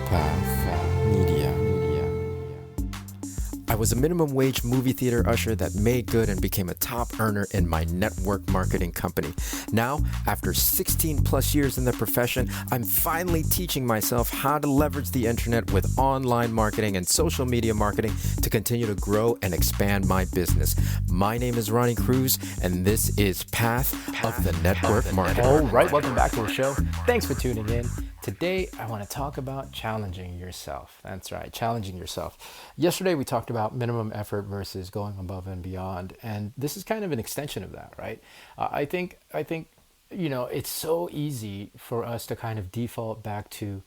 Path Media. I was a minimum wage movie theater usher that made good and became a top earner in my network marketing company. Now, after 16 plus years in the profession, I'm finally teaching myself how to leverage the internet with online marketing and social media marketing to continue to grow and expand my business. My name is Ronnie Cruz, and this is Path of the Network Marketer. All right, welcome back to the show. Thanks for tuning in. Today, I want to talk about challenging yourself. That's right, challenging yourself. Yesterday, we talked about minimum effort versus going above and beyond, and this is kind of an extension of that, right? I think, it's so easy for us to kind of default back to,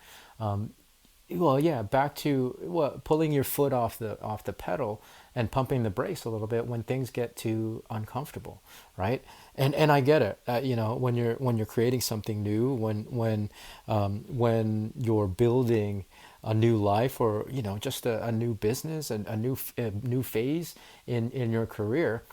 pulling your foot off the pedal and pumping the brakes a little bit when things get too uncomfortable, right? And I get it. When you're creating something new, when you're building a new life, or just a new business and a new phase in your career.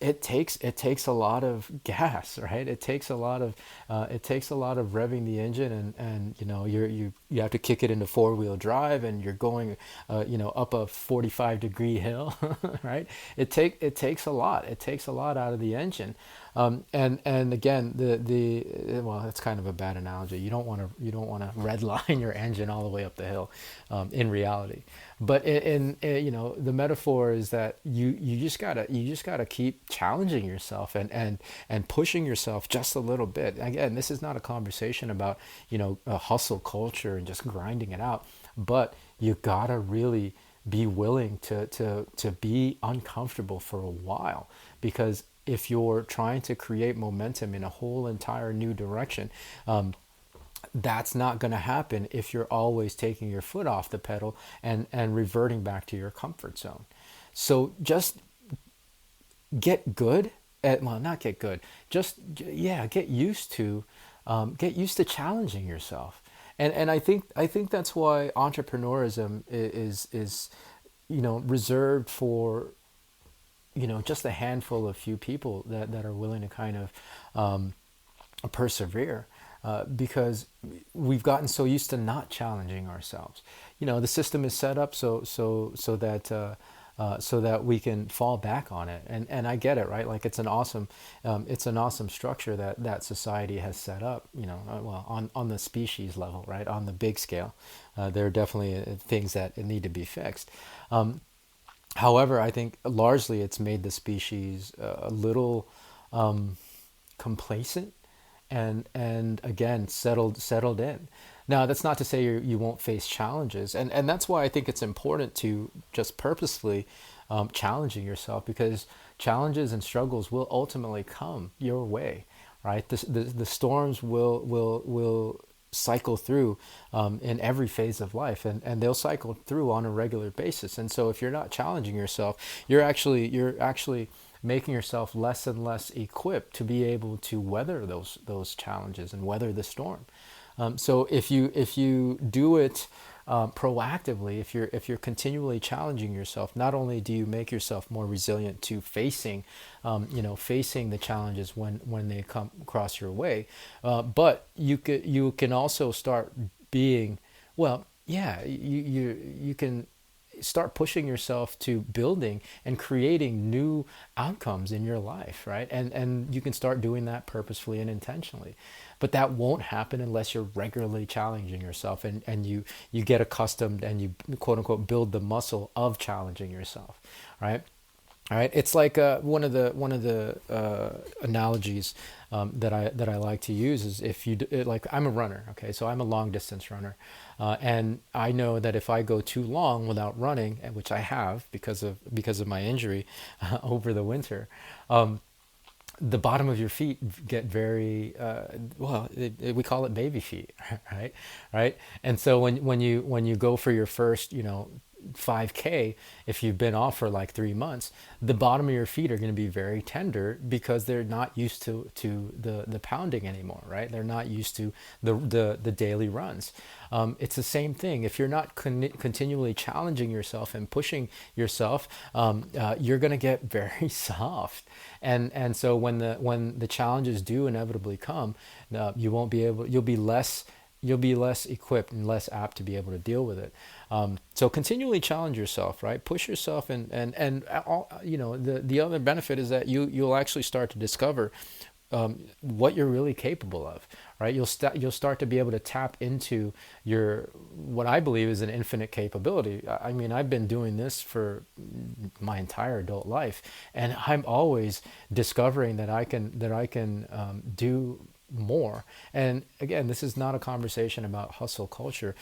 It takes a lot of gas, right? It takes a lot of revving the engine, and you have to kick it into 4-wheel drive, and you're going up a 45-degree hill, right? It takes a lot. It takes a lot out of the engine. And again, that's kind of a bad analogy. You don't want to redline your engine all the way up the hill, in reality. But the metaphor is that you just gotta keep challenging yourself and pushing yourself just a little bit. Again, this is not a conversation about a hustle culture and just grinding it out, but you gotta really be willing to be uncomfortable for a while, because if you're trying to create momentum in a whole entire new direction, that's not going to happen if you're always taking your foot off the pedal and reverting back to your comfort zone. So just get good at, not get good, get used to challenging yourself. And I think that's why entrepreneurism is reserved for just a handful of few people that are willing to kind of persevere, because we've gotten so used to not challenging ourselves. The system is set up so that we can fall back on it, and I get it, right? Like it's an awesome structure that society has set up. On the species level, right? On the big scale, there are definitely things that need to be fixed. However, I think largely it's made the species a little complacent and again settled in. Now, that's not to say you won't face challenges, and that's why I think it's important to just purposefully challenging yourself, because challenges and struggles will ultimately come your way, right? The storms will cycle through in every phase of life, and they'll cycle through on a regular basis. And so if you're not challenging yourself, you're actually making yourself less and less equipped to be able to weather those challenges and weather the storm. So if you do it proactively, if you're continually challenging yourself, not only do you make yourself more resilient to facing the challenges when they come across your way, but you can also start being, you can start pushing yourself to building and creating new outcomes in your life, right? And you can start doing that purposefully and intentionally. But that won't happen unless you're regularly challenging yourself and you get accustomed and you quote unquote build the muscle of challenging yourself, right? All right, it's like one of the analogies that I like to use is if you like, I'm a runner, okay, so I'm a long distance runner, and I know that if I go too long without running, which I have because of my injury over the winter, the bottom of your feet get very we call it baby feet, right? And so when you go for your first 5K, if you've been off for like 3 months, the bottom of your feet are going to be very tender because they're not used to the pounding anymore, right? They're not used to the daily runs. It's the same thing. If you're not continually challenging yourself and pushing yourself, you're going to get very soft. And so when the challenges do inevitably come, you'll be less you'll be less equipped and less apt to be able to deal with it. So continually challenge yourself, right? Push yourself, and all, the other benefit is that you'll actually start to discover what you're really capable of, right? You'll start to be able to tap into your, what I believe is an infinite capability. I mean, I've been doing this for my entire adult life, and I'm always discovering that I can do more. And again, this is not a conversation about hustle culture.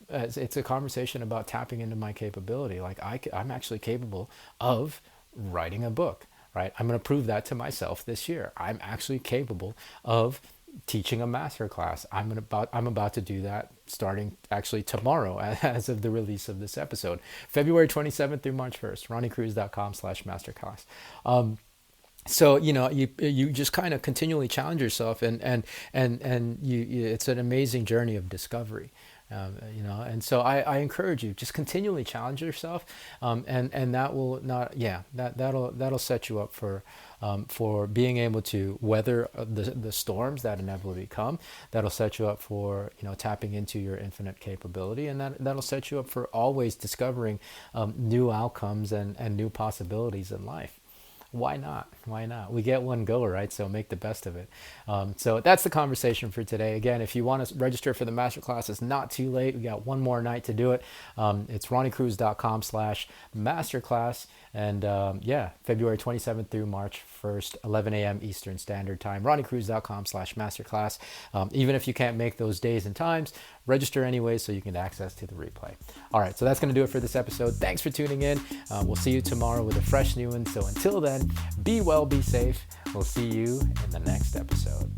It's a conversation about tapping into my capability. Like I'm actually capable of writing a book, right? I'm going to prove that to myself this year. I'm actually capable of teaching a master class. I'm about to do that starting actually tomorrow as of the release of this episode. February 27th through March 1st, ronniecruz.com/masterclass. So you just kind of continually challenge yourself, and it's an amazing journey of discovery. And so I encourage you, just continually challenge yourself, and that will not, that'll set you up for being able to weather the storms that inevitably come. That'll set you up for tapping into your infinite capability, and that'll set you up for always discovering new outcomes and new possibilities in life. Why not? Why not? We get one go, right? So make the best of it. So that's the conversation for today. Again, if you want to register for the masterclass, it's not too late. We got one more night to do it. It's ronniecruz.com/masterclass. And February 27th through March 1st, 11 a.m. Eastern Standard Time, ronniecruz.com/masterclass. Even if you can't make those days and times, register anyway so you can get access to the replay. All right, so that's going to do it for this episode. Thanks for tuning in. We'll see you tomorrow with a fresh new one. So until then, be well, be safe. We'll see you in the next episode.